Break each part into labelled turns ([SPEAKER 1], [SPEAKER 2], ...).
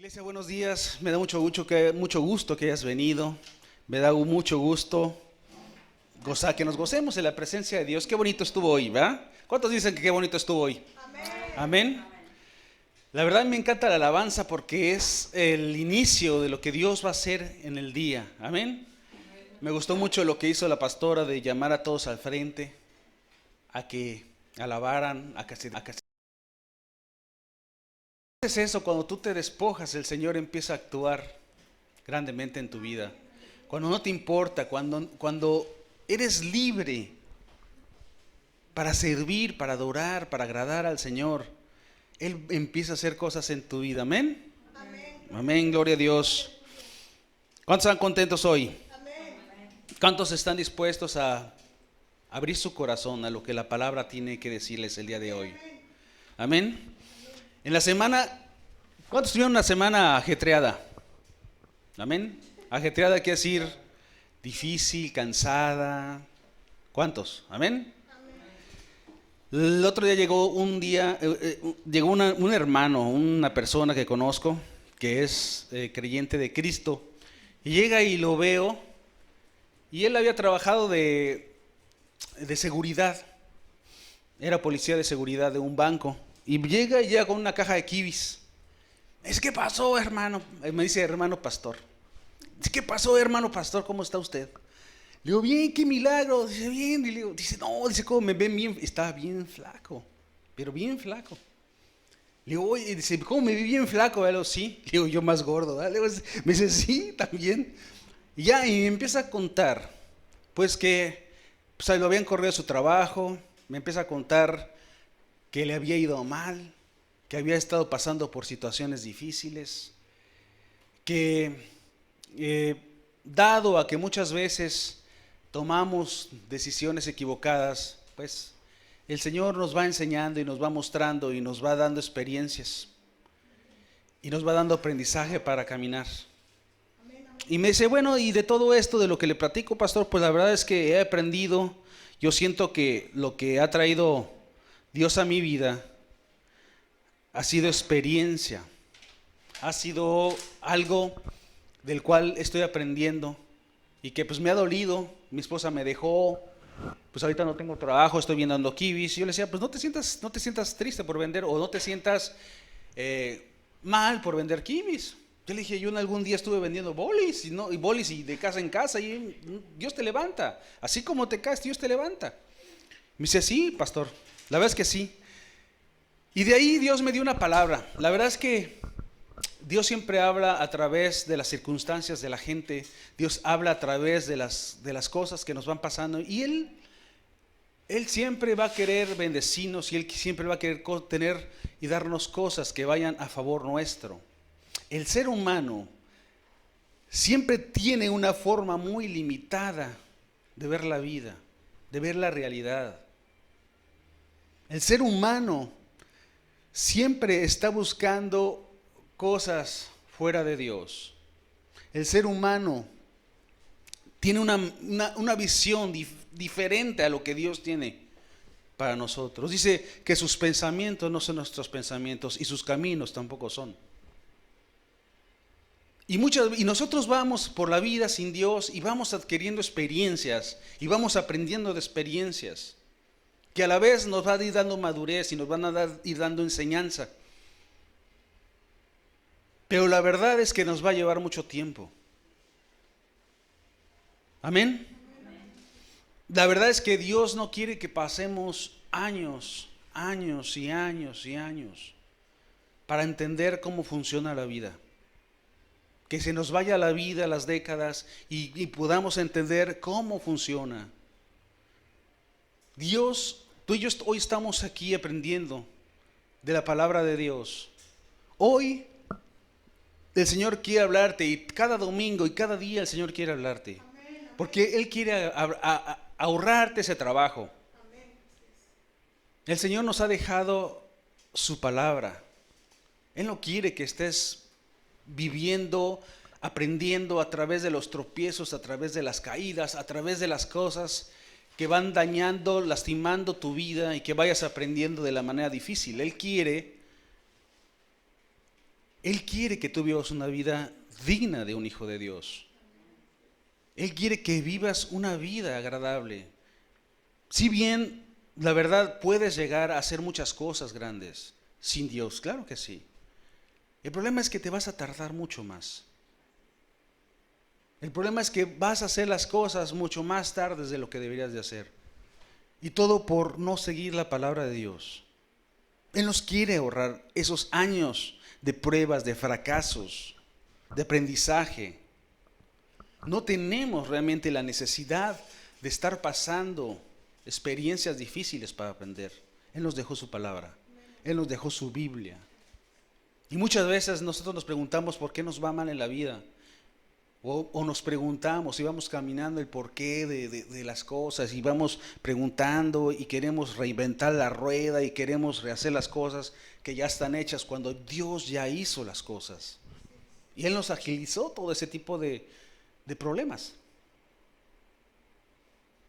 [SPEAKER 1] Iglesia, buenos días. Me da mucho gusto que hayas venido. Me da mucho gusto que nos gocemos en la presencia de Dios. Qué bonito estuvo hoy, ¿verdad? ¿Cuántos dicen que qué bonito estuvo hoy? Amén. La verdad me encanta la alabanza porque es el inicio de lo que Dios va a hacer en el día. Amén. Me gustó mucho lo que hizo la pastora de llamar a todos al frente, a que alabaran, a que es eso, cuando tú te despojas, el Señor empieza a actuar grandemente en tu vida. Cuando no te importa, cuando eres libre para servir, para adorar, para agradar al Señor, Él empieza a hacer cosas en tu vida. Amén. Amén, gloria a Dios. ¿Cuántos están contentos hoy? ¿Cuántos están dispuestos a abrir su corazón a lo que la palabra tiene que decirles el día de hoy? Amén. En la semana, ¿cuántos tuvieron una semana ajetreada? Amén. Ajetreada quiere decir difícil, cansada. ¿Cuántos? Amén. El otro día llegó un hermano, una persona que conozco, que es creyente de Cristo, y llega y lo veo, y él había trabajado de seguridad, era policía de seguridad de un banco, y llega con una caja de kibis. ¿Qué pasó, hermano? Me dice, hermano pastor. ¿Qué pasó, hermano pastor? ¿Cómo está usted? Le digo, bien, qué milagro. Dice, bien. Y le digo, no, ¿cómo me ven bien? Estaba bien flaco, pero bien flaco. Le digo, oye, dice, ¿cómo me vi bien flaco? Le digo, sí. Le digo, yo más gordo. Le digo, me dice, sí, también. Y me empieza a contar, pues que pues, lo habían corrido a su trabajo. Me empieza a contar que le había ido mal, que había estado pasando por situaciones difíciles, que dado a que muchas veces tomamos decisiones equivocadas, pues el Señor nos va enseñando y nos va mostrando y nos va dando experiencias y nos va dando aprendizaje para caminar. Y me dice, bueno, y de todo esto, de lo que le platico, pastor, pues la verdad es que he aprendido, yo siento que lo que ha traído Dios a mi vida ha sido experiencia, ha sido algo del cual estoy aprendiendo y que pues me ha dolido. Mi esposa me dejó, pues ahorita no tengo trabajo, estoy vendiendo kibis. Y yo le decía, pues no te sientas triste por vender, o no te sientas mal por vender kibis. Yo le dije, yo en algún día estuve vendiendo bolis y bolis y de casa en casa, y Dios te levanta, así como te caes, Dios te levanta. Me dice, sí, pastor, la verdad es que sí. Y de ahí Dios me dio una palabra. La verdad es que Dios siempre habla a través de las circunstancias de la gente. Dios habla a través de las cosas que nos van pasando. Y Él siempre va a querer bendecirnos, y Él siempre va a querer tener y darnos cosas que vayan a favor nuestro. El ser humano siempre tiene una forma muy limitada de ver la vida, de ver la realidad. El ser humano siempre está buscando cosas fuera de Dios. El ser humano tiene una visión diferente a lo que Dios tiene para nosotros. Dice que sus pensamientos no son nuestros pensamientos y sus caminos tampoco son. Y nosotros vamos por la vida sin Dios y vamos adquiriendo experiencias y vamos aprendiendo de experiencias que a la vez nos va a ir dando madurez y nos van a ir dando enseñanza. Pero la verdad es que nos va a llevar mucho tiempo. Amén. La verdad es que Dios no quiere que pasemos años y años para entender cómo funciona la vida. Que se nos vaya la vida, las décadas, y podamos entender cómo funciona. Dios, tú y yo hoy estamos aquí aprendiendo de la palabra de Dios. Hoy el Señor quiere hablarte, y cada domingo y cada día el Señor quiere hablarte. Porque Él quiere ahorrarte ese trabajo. El Señor nos ha dejado su palabra. Él no quiere que estés viviendo, aprendiendo a través de los tropiezos, a través de las caídas, a través de las cosas que van dañando, lastimando tu vida, y que vayas aprendiendo de la manera difícil. Él quiere Él quiere que tú vivas una vida digna de un hijo de Dios. Él quiere que vivas una vida agradable. Si bien, la verdad, puedes llegar a hacer muchas cosas grandes sin Dios, claro que sí. El problema es que te vas a tardar mucho más. El problema es que vas a hacer las cosas mucho más tarde de lo que deberías de hacer. Y todo por no seguir la palabra de Dios. Él nos quiere ahorrar esos años de pruebas, de fracasos, de aprendizaje. No tenemos realmente la necesidad de estar pasando experiencias difíciles para aprender. Él nos dejó su palabra. Él nos dejó su Biblia. Y muchas veces nosotros nos preguntamos por qué nos va mal en la vida. O nos preguntamos y vamos caminando el porqué de las cosas y vamos preguntando y queremos reinventar la rueda y queremos rehacer las cosas que ya están hechas cuando Dios ya hizo las cosas. Y Él nos agilizó todo ese tipo de problemas.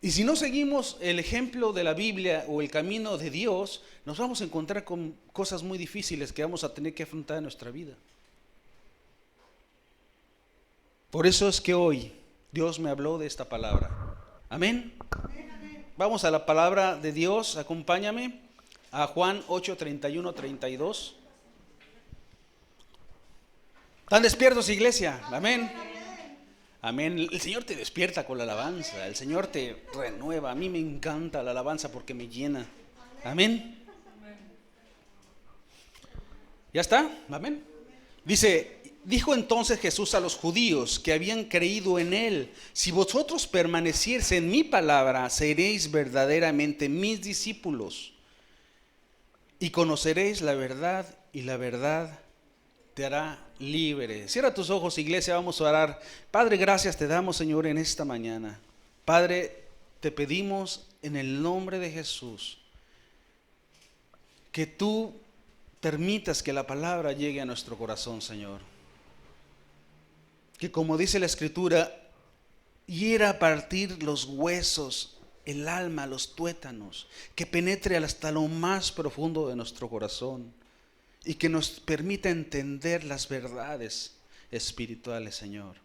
[SPEAKER 1] Y si no seguimos el ejemplo de la Biblia o el camino de Dios, nos vamos a encontrar con cosas muy difíciles que vamos a tener que afrontar en nuestra vida. Por eso es que hoy Dios me habló de esta palabra. Amén. Vamos a la palabra de Dios, acompáñame a Juan 8, 31, 32. ¿Están despiertos, iglesia? Amén. Amén. El Señor te despierta con la alabanza, el Señor te renueva. A mí me encanta la alabanza porque me llena. Amén. ¿Ya está? Amén. Dijo entonces Jesús a los judíos que habían creído en Él: si vosotros permaneciereis en mi palabra, seréis verdaderamente mis discípulos y conoceréis la verdad, y la verdad te hará libre. Cierra tus ojos, iglesia, vamos a orar. Padre, gracias te damos, Señor, en esta mañana. Padre, te pedimos en el nombre de Jesús que tú permitas que la palabra llegue a nuestro corazón, Señor. Que, como dice la Escritura, hiera a partir los huesos, el alma, los tuétanos, que penetre hasta lo más profundo de nuestro corazón y que nos permita entender las verdades espirituales, Señor.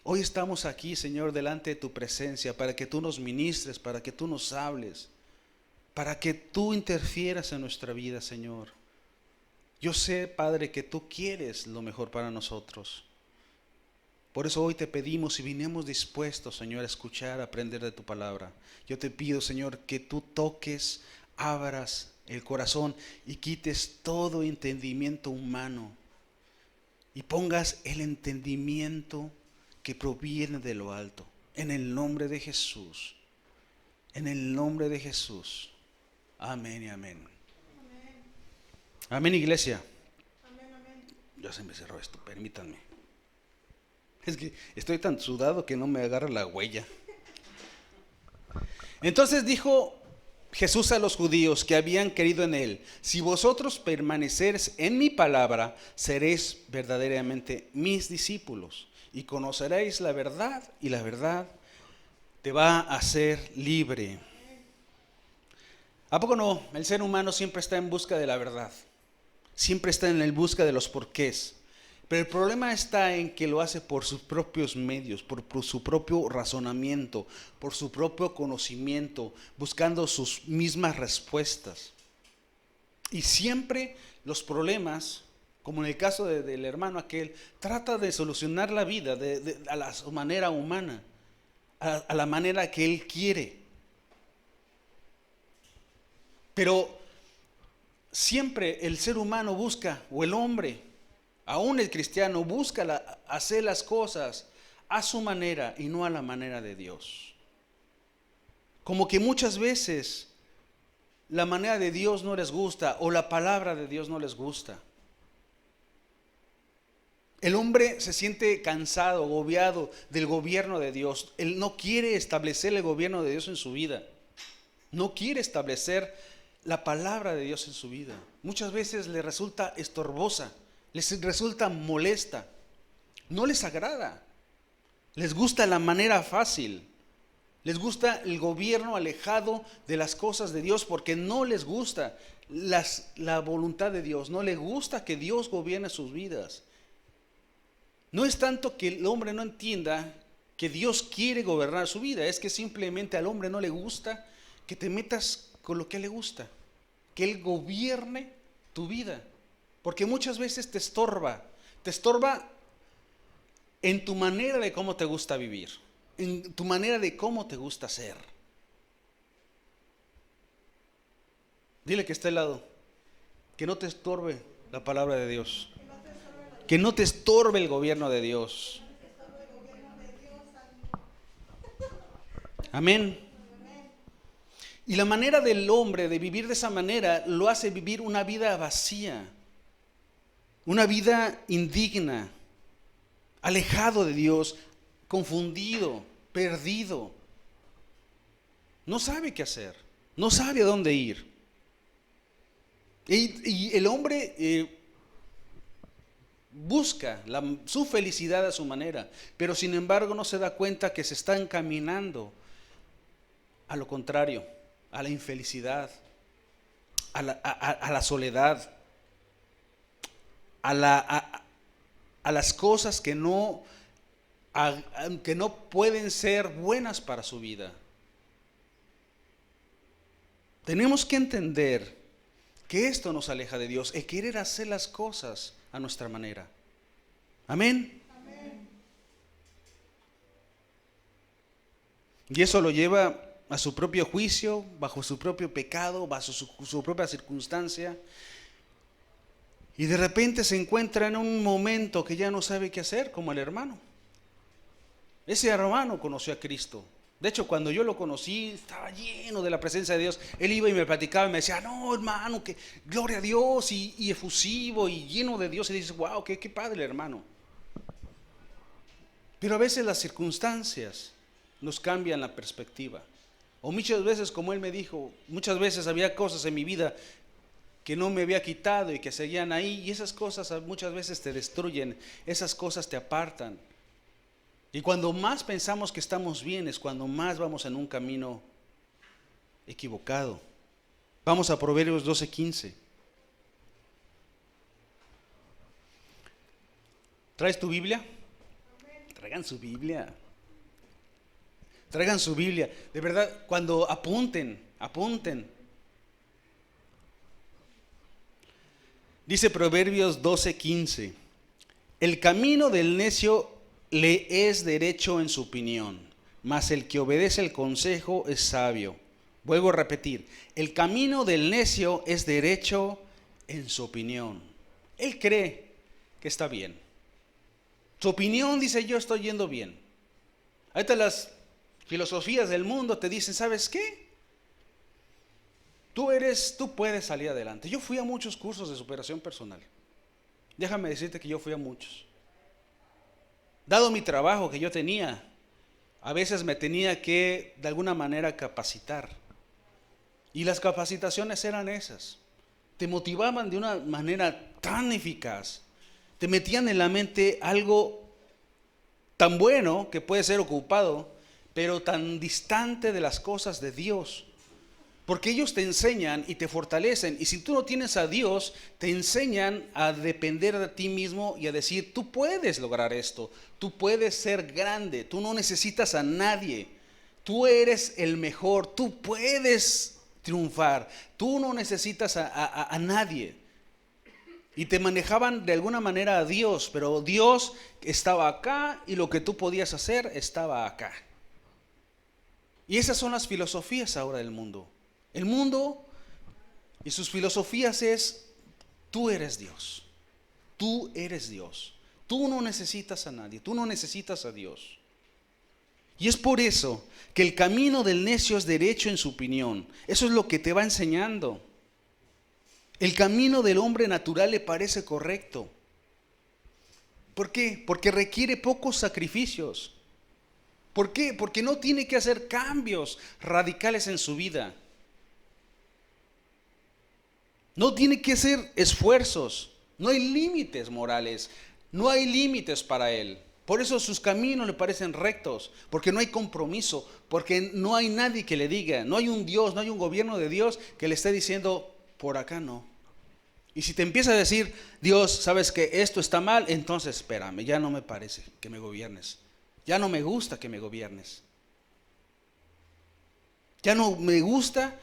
[SPEAKER 1] Hoy estamos aquí, Señor, delante de tu presencia para que tú nos ministres, para que tú nos hables, para que tú interfieras en nuestra vida, Señor. Yo sé, Padre, que tú quieres lo mejor para nosotros. Por eso hoy te pedimos y vinimos dispuestos, Señor, a escuchar, a aprender de tu palabra. Yo te pido, Señor, que tú toques, abras el corazón y quites todo entendimiento humano y pongas el entendimiento que proviene de lo alto. En el nombre de Jesús. En el nombre de Jesús. Amén y amén. Amén, amén, iglesia. Amén, amén. Ya se me cerró esto, permítanme. Es que estoy tan sudado que no me agarra la huella. Entonces dijo Jesús a los judíos que habían creído en Él: si vosotros permaneceréis en mi palabra, seréis verdaderamente mis discípulos y conoceréis la verdad, y la verdad te va a hacer libre. ¿A poco no? El ser humano siempre está en busca de la verdad, siempre está en el busca de los porqués. Pero el problema está en que lo hace por sus propios medios, por su propio razonamiento, por su propio conocimiento, buscando sus mismas respuestas. Y siempre los problemas, como en el caso del hermano aquel, trata de solucionar la vida a la manera humana, a la manera que él quiere. Pero siempre el ser humano busca, o el hombre, aún el cristiano, busca hacer las cosas a su manera y no a la manera de Dios. Como que muchas veces la manera de Dios no les gusta o la palabra de Dios no les gusta. El hombre se siente cansado, agobiado del gobierno de Dios. Él no quiere establecer el gobierno de Dios en su vida. No quiere establecer la palabra de Dios en su vida. Muchas veces le resulta estorbosa. Les resulta molesta, no les agrada, les gusta la manera fácil. Les gusta el gobierno alejado de las cosas de Dios porque no les gusta la voluntad de Dios, no les gusta que Dios gobierne sus vidas. No es tanto que el hombre no entienda que Dios quiere gobernar su vida, es que simplemente al hombre no le gusta que te metas con lo que le gusta, que Él gobierne tu vida, porque muchas veces te estorba en tu manera de cómo te gusta vivir, en tu manera de cómo te gusta ser. Dile que está al lado, que no te estorbe la palabra de Dios, que no te estorbe el gobierno de Dios. Amén. Y la manera del hombre de vivir de esa manera lo hace vivir una vida vacía, una vida indigna, alejado de Dios, confundido, perdido. No sabe qué hacer, no sabe a dónde ir. Y el hombre busca su felicidad a su manera, pero sin embargo no se da cuenta que se está encaminando a lo contrario, a la infelicidad, a la soledad, a las cosas que no pueden ser buenas para su vida. Tenemos que entender que esto nos aleja de Dios, el querer hacer las cosas a nuestra manera. Amén. Amén. Y eso lo lleva a su propio juicio, bajo su propio pecado, bajo su propia circunstancia. Y de repente se encuentra en un momento que ya no sabe qué hacer, como el hermano. Ese hermano conoció a Cristo. De hecho, cuando yo lo conocí, estaba lleno de la presencia de Dios. Él iba y me platicaba y me decía, no, hermano, que gloria a Dios, y efusivo y lleno de Dios. Y dices, wow, qué padre, hermano. Pero a veces las circunstancias nos cambian la perspectiva. O muchas veces, como él me dijo, muchas veces había cosas en mi vida que no me había quitado y que seguían ahí. Y esas cosas muchas veces te destruyen, esas cosas te apartan. Y cuando más pensamos que estamos bien es cuando más vamos en un camino equivocado. Vamos a Proverbios 12:15. ¿Traes tu Biblia? Traigan su Biblia. Traigan su Biblia. De verdad, cuando apunten. Dice Proverbios 12:15. El camino del necio le es derecho en su opinión, mas el que obedece el consejo es sabio. Vuelvo a repetir, el camino del necio es derecho en su opinión. Él cree que está bien. Su opinión dice, yo estoy yendo bien. Ahorita las filosofías del mundo te dicen, ¿sabes qué? Tú puedes salir adelante. Yo fui a muchos cursos de superación personal. Déjame decirte que yo fui a muchos. Dado mi trabajo que yo tenía, a veces me tenía que de alguna manera capacitar. Y las capacitaciones eran esas. Te motivaban de una manera tan eficaz. Te metían en la mente algo tan bueno que puede ser ocupado, pero tan distante de las cosas de Dios. Porque ellos te enseñan y te fortalecen. Y si tú no tienes a Dios, te enseñan a depender de ti mismo y a decir, tú puedes lograr esto. Tú puedes ser grande. Tú no necesitas a nadie. Tú eres el mejor. Tú puedes triunfar. Tú no necesitas a nadie. Y te manejaban de alguna manera a Dios. Pero Dios estaba acá y lo que tú podías hacer estaba acá. Y esas son las filosofías ahora del mundo. El mundo y sus filosofías es, tú eres Dios, tú eres Dios, tú no necesitas a nadie, tú no necesitas a Dios. Y es por eso que el camino del necio es derecho en su opinión. Eso es lo que te va enseñando. El camino del hombre natural le parece correcto. ¿Por qué? Porque requiere pocos sacrificios. ¿Por qué? Porque no tiene que hacer cambios radicales en su vida. No tiene que hacer esfuerzos, no hay límites morales, no hay límites para él. Por eso sus caminos le parecen rectos, porque no hay compromiso, porque no hay nadie que le diga, no hay un Dios, no hay un gobierno de Dios que le esté diciendo, por acá no. Y si te empieza a decir, Dios, sabes que esto está mal, entonces espérame, ya no me parece que me gobiernes. Ya no me gusta que me gobiernes. Ya no me gusta.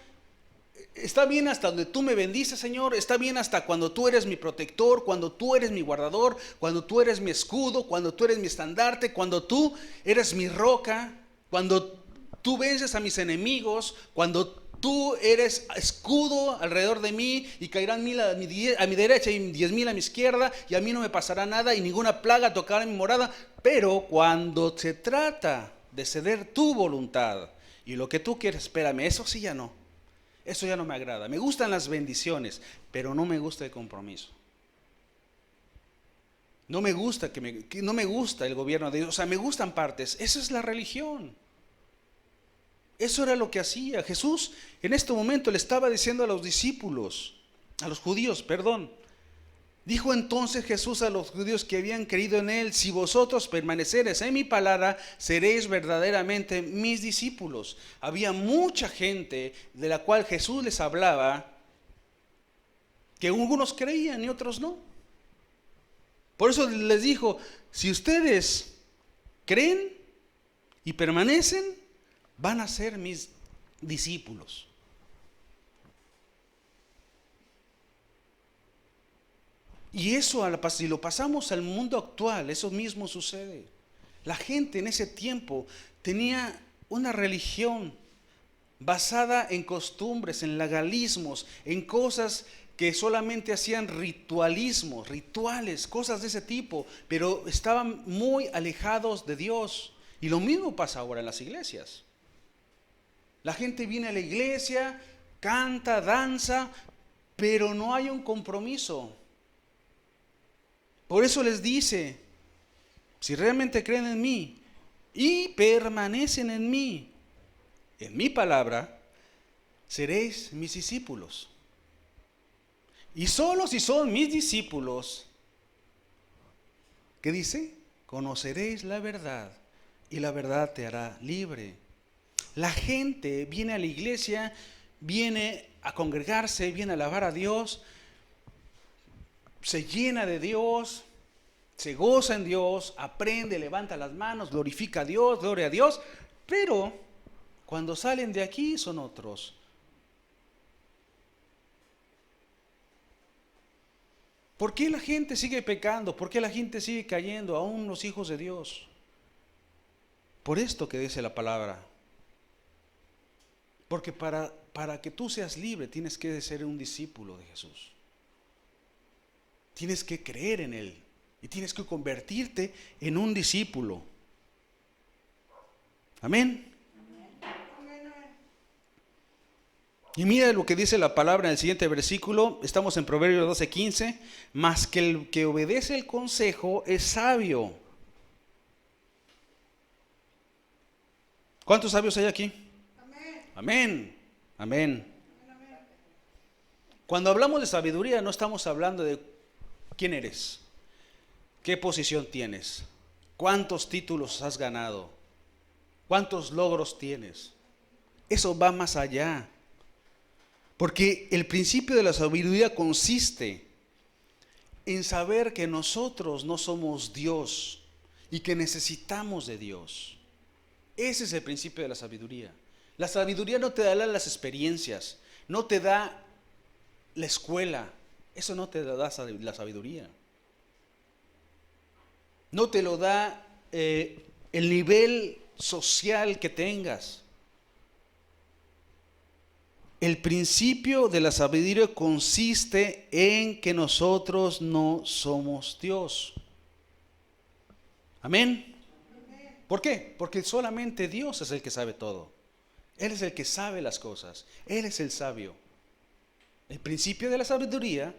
[SPEAKER 1] Está bien hasta donde tú me bendices, Señor. Está bien hasta cuando tú eres mi protector, cuando tú eres mi guardador, cuando tú eres mi escudo, cuando tú eres mi estandarte, cuando tú eres mi roca, cuando tú vences a mis enemigos, cuando tú eres escudo alrededor de mí y caerán 1000 a mi derecha y 10,000 a mi izquierda y a mí no me pasará nada y ninguna plaga tocará mi morada. Pero cuando se trata de ceder tu voluntad y lo que tú quieres, espérame, eso sí ya no. Eso ya no me agrada. Me gustan las bendiciones, pero no me gusta el compromiso. No me gusta no me gusta el gobierno de Dios. O sea, me gustan partes. Eso es la religión. Eso era lo que hacía. Jesús en este momento le estaba diciendo a los discípulos, a los judíos, perdón. Dijo entonces Jesús a los judíos que habían creído en él: si vosotros permanecereis en mi palabra, seréis verdaderamente mis discípulos. Había mucha gente de la cual Jesús les hablaba, que algunos creían y otros no. Por eso les dijo: si ustedes creen y permanecen, van a ser mis discípulos. Y eso, si lo pasamos al mundo actual, eso mismo sucede. La gente en ese tiempo tenía una religión basada en costumbres, en legalismos, en cosas que solamente hacían ritualismos, rituales, cosas de ese tipo, pero estaban muy alejados de Dios. Y lo mismo pasa ahora en las iglesias. La gente viene a la iglesia, canta, danza, pero no hay un compromiso. Por eso les dice: si realmente creen en mí y permanecen en mi palabra, seréis mis discípulos. Y solo si son mis discípulos, ¿qué dice? Conoceréis la verdad y la verdad te hará libre. La gente viene a la iglesia, viene a congregarse, viene a alabar a Dios, se llena de Dios, se goza en Dios, aprende, levanta las manos, glorifica a Dios, gloria a Dios, pero cuando salen de aquí son otros. ¿Por qué la gente sigue pecando? ¿Por qué la gente sigue cayendo, aún los hijos de Dios? Por esto que dice la palabra. Porque para que tú seas libre tienes que ser un discípulo de Jesús. Tienes que creer en Él y tienes que convertirte en un discípulo. Amén. Y mira lo que dice la palabra en el siguiente versículo. Estamos en Proverbios 12:15. Mas que el que obedece el consejo es sabio. ¿Cuántos sabios hay aquí? Amén. Amén. Cuando hablamos de sabiduría no estamos hablando de quién eres, qué posición tienes, cuántos títulos has ganado, cuántos logros tienes. Eso va más allá. Porque el principio de la sabiduría consiste en saber que nosotros no somos Dios y que necesitamos de Dios. Ese es el principio de la sabiduría. La sabiduría no te da las experiencias, no te da la escuela, eso no te da la sabiduría. No te lo da el nivel social que tengas. El principio de la sabiduría consiste en que nosotros no somos Dios. Amén. ¿Por qué? Porque solamente Dios es el que sabe todo. Él es el que sabe las cosas. Él es el sabio. El principio de la sabiduría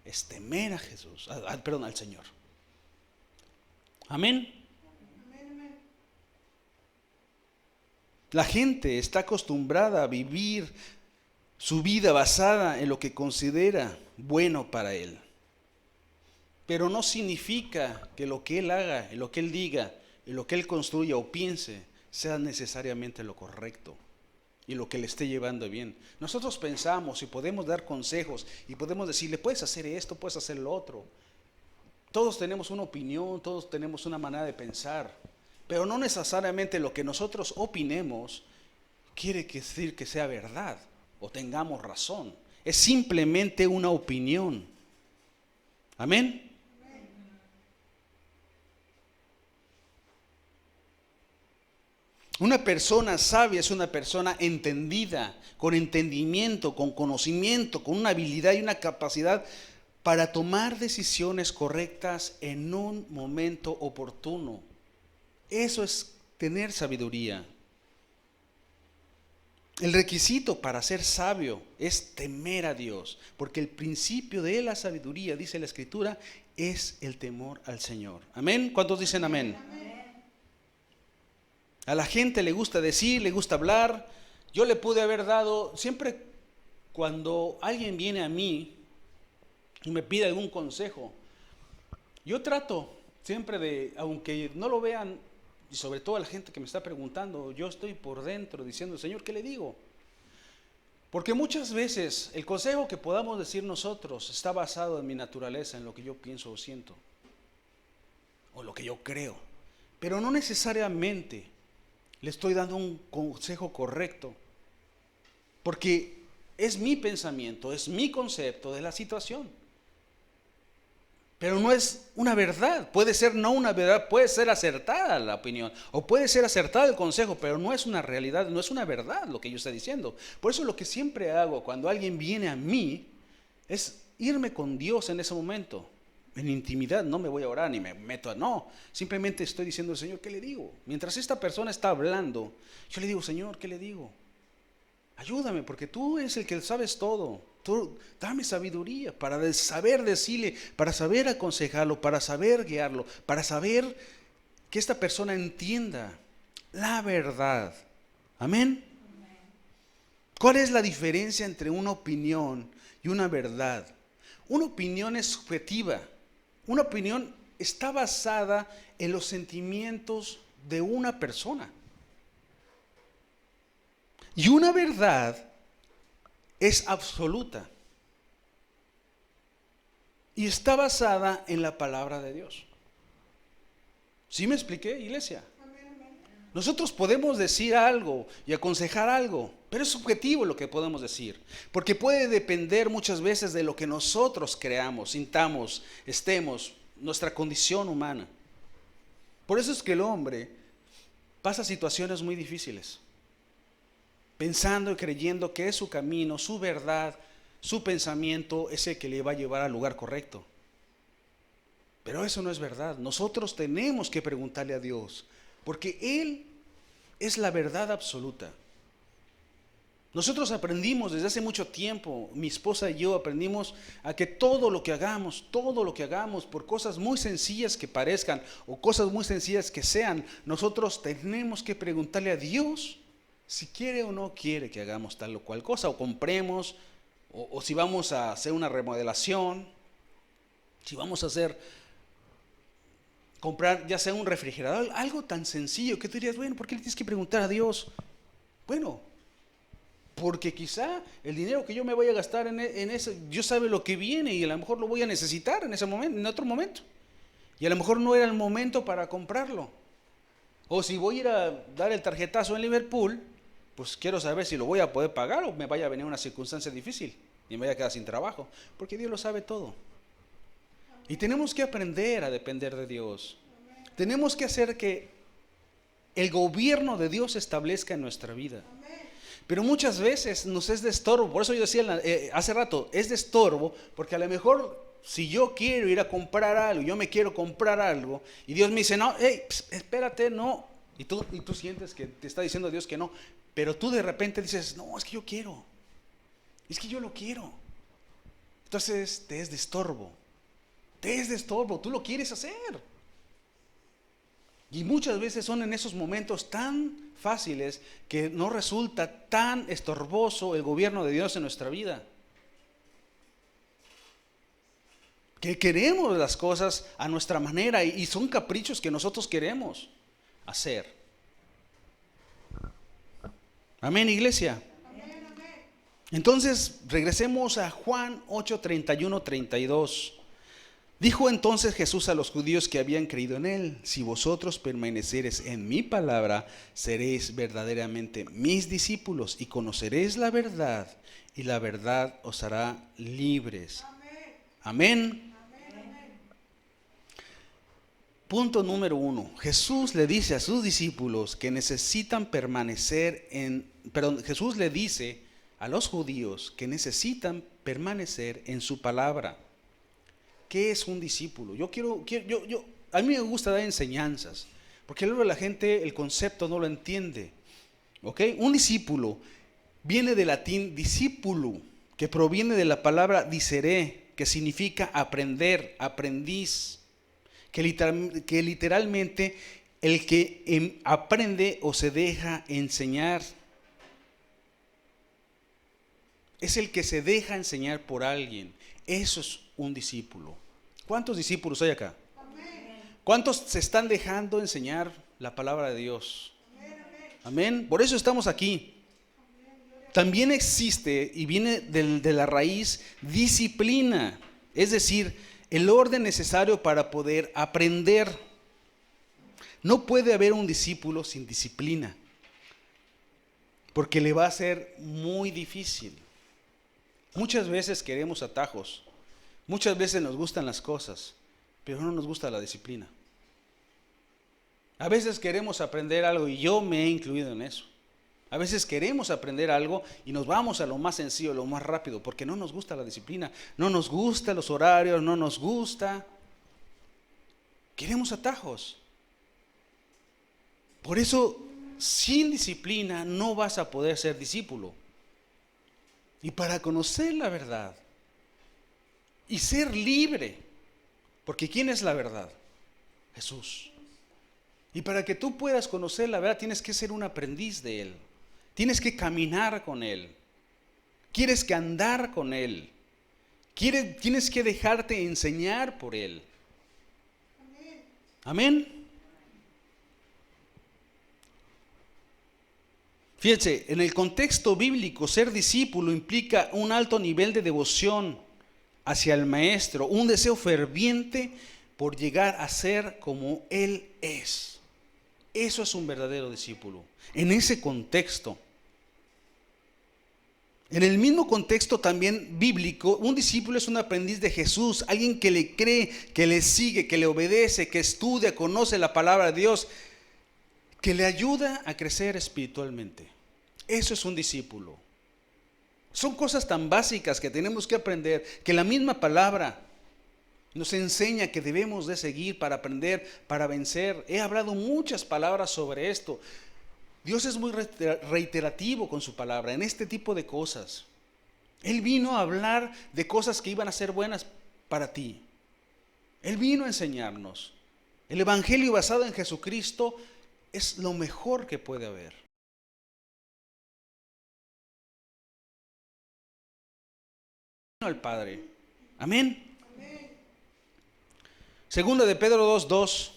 [SPEAKER 1] es temer a Jesús, al Señor. Amén. La gente está acostumbrada a vivir su vida basada en lo que considera bueno para él. pero no significa que lo que Él haga, y lo que Él diga, y lo que Él construya o piense sea necesariamente lo correcto y lo que le esté llevando bien. Nosotros pensamos y podemos dar consejos y podemos decirle, puedes hacer esto, puedes hacer lo otro. Todos tenemos una opinión, todos tenemos una manera de pensar, pero no necesariamente lo que nosotros opinemos quiere decir que sea verdad o tengamos razón. Es simplemente una opinión. Amén. Una persona sabia es una persona entendida, con entendimiento, con conocimiento, con una habilidad y una capacidad para tomar decisiones correctas en un momento oportuno. Eso es tener sabiduría. El requisito para ser sabio es temer a Dios, porque el principio de la sabiduría, dice la Escritura, es el temor al Señor. ¿Amén? ¿Cuántos dicen amén? A la gente le gusta decir, le gusta hablar. Yo le pude haber dado, siempre cuando alguien viene a mí y me pide algún consejo, yo trato siempre de, aunque no lo vean, y sobre todo a la gente que me está preguntando, yo estoy por dentro diciendo, Señor, ¿qué le digo? Porque muchas veces el consejo que podamos decir nosotros está basado en mi naturaleza, en lo que yo pienso o siento, o lo que yo creo, pero no necesariamente le estoy dando un consejo correcto, porque es mi pensamiento, es mi concepto de la situación. Pero no es una verdad, puede ser no una verdad, puede ser acertada la opinión, o puede ser acertado el consejo, pero no es una realidad, no es una verdad lo que yo estoy diciendo. Por eso lo que siempre hago cuando alguien viene a mí es irme con Dios en ese momento. En intimidad, no me voy a orar ni me meto a, no, simplemente estoy diciendo al Señor, ¿qué le digo? Mientras esta persona está hablando, yo le digo, Señor, ¿qué le digo? Ayúdame, porque tú eres el que sabes todo. Tú dame sabiduría para saber decirle, para saber aconsejarlo, para saber guiarlo, para saber que esta persona entienda la verdad. Amén. ¿Cuál es la diferencia entre una opinión y una verdad? Una opinión es subjetiva. Una opinión está basada en los sentimientos de una persona. Y una verdad es absoluta. Y está basada en la palabra de Dios. ¿Sí me expliqué, iglesia? Nosotros podemos decir algo y aconsejar algo, pero es subjetivo lo que podemos decir, porque puede depender muchas veces de lo que nosotros creamos, sintamos, estemos, nuestra condición humana. Por eso es que el hombre pasa situaciones muy difíciles, pensando y creyendo que es su camino, su verdad, su pensamiento es el que le va a llevar al lugar correcto. Pero eso no es verdad. Nosotros tenemos que preguntarle a Dios, porque Él es la verdad absoluta. Nosotros aprendimos desde hace mucho tiempo, mi esposa y yo aprendimos a que todo lo que hagamos, por cosas muy sencillas que parezcan o cosas muy sencillas que sean, nosotros tenemos que preguntarle a Dios si quiere o no quiere que hagamos tal o cual cosa, o compremos, o si vamos a hacer una remodelación, si vamos a comprar ya sea un refrigerador, algo tan sencillo que tú dirías, bueno, ¿por qué le tienes que preguntar a Dios? Bueno, porque quizá el dinero que yo me voy a gastar en eso, Dios sabe lo que viene y a lo mejor lo voy a necesitar en ese momento, en otro momento. Y a lo mejor no era el momento para comprarlo. O si voy a ir a dar el tarjetazo en Liverpool, pues quiero saber si lo voy a poder pagar o me vaya a venir una circunstancia difícil y me vaya a quedar sin trabajo, porque Dios lo sabe todo. Y tenemos que aprender a depender de Dios. Tenemos que hacer que el gobierno de Dios se establezca en nuestra vida. Pero muchas veces nos es de estorbo. Por eso yo decía hace rato, es de estorbo, porque a lo mejor si yo quiero ir a comprar algo, yo me quiero comprar algo, y Dios me dice, no, hey, espérate, no. Y tú sientes que te está diciendo Dios que no, pero tú de repente dices, no, es que yo quiero, es que yo lo quiero. Entonces te es de estorbo, tú lo quieres hacer. Y muchas veces son en esos momentos tan fáciles que no resulta tan estorboso el gobierno de Dios en nuestra vida. que queremos las cosas a nuestra manera y son caprichos que nosotros queremos hacer. Amén, iglesia. Entonces, regresemos a Juan 8, 31, 32. Dijo entonces Jesús a los judíos que habían creído en él: si vosotros permanecereis en mi palabra, seréis verdaderamente mis discípulos y conoceréis la verdad, y la verdad os hará libres. Amén. Punto número 1. Jesús le dice a sus discípulos que necesitan permanecer Jesús le dice a los judíos que necesitan permanecer en su palabra. ¿Qué es un discípulo? A mí me gusta dar enseñanzas, porque luego la gente el concepto no lo entiende. ¿Ok? Un discípulo viene del latín discípulo, que proviene de la palabra discere, que significa aprender, aprendiz, que literalmente el que aprende o se deja enseñar. Es el que se deja enseñar por alguien. Eso es un discípulo. ¿Cuántos discípulos hay acá? ¿Cuántos se están dejando enseñar la palabra de Dios? Amén. Por eso estamos aquí. También existe y viene de la raíz disciplina, es decir, el orden necesario para poder aprender. No puede haber un discípulo sin disciplina, porque le va a ser muy difícil. Muchas veces queremos atajos, muchas veces nos gustan las cosas, pero no nos gusta la disciplina. A veces queremos aprender algo, y yo me he incluido en eso. A veces queremos aprender algo y nos vamos a lo más sencillo, lo más rápido, porque no nos gusta la disciplina, no nos gustan los horarios, no nos gusta. Queremos atajos. Por eso, sin disciplina no vas a poder ser discípulo. Y para conocer la verdad y ser libre, porque ¿quién es la verdad? Jesús. Y para que tú puedas conocer la verdad tienes que ser un aprendiz de Él. Tienes que caminar con Él. Tienes que andar con Él. Tienes que dejarte enseñar por Él. Amén. Fíjense, en el contexto bíblico, ser discípulo implica un alto nivel de devoción hacia el maestro, un deseo ferviente por llegar a ser como Él es. Eso es un verdadero discípulo. En ese contexto. En el mismo contexto también bíblico, un discípulo es un aprendiz de Jesús, alguien que le cree, que le sigue, que le obedece, que estudia, conoce la palabra de Dios, que le ayuda a crecer espiritualmente. Eso es un discípulo. Son cosas tan básicas que tenemos que aprender, que la misma palabra nos enseña que debemos de seguir para aprender, para vencer. He hablado muchas palabras sobre esto. Dios es muy reiterativo con su palabra en este tipo de cosas. Él vino a hablar de cosas que iban a ser buenas para ti. Él vino a enseñarnos. El evangelio basado en Jesucristo es lo mejor que puede haber. Al Padre. Amén. Segunda de Pedro 2:2.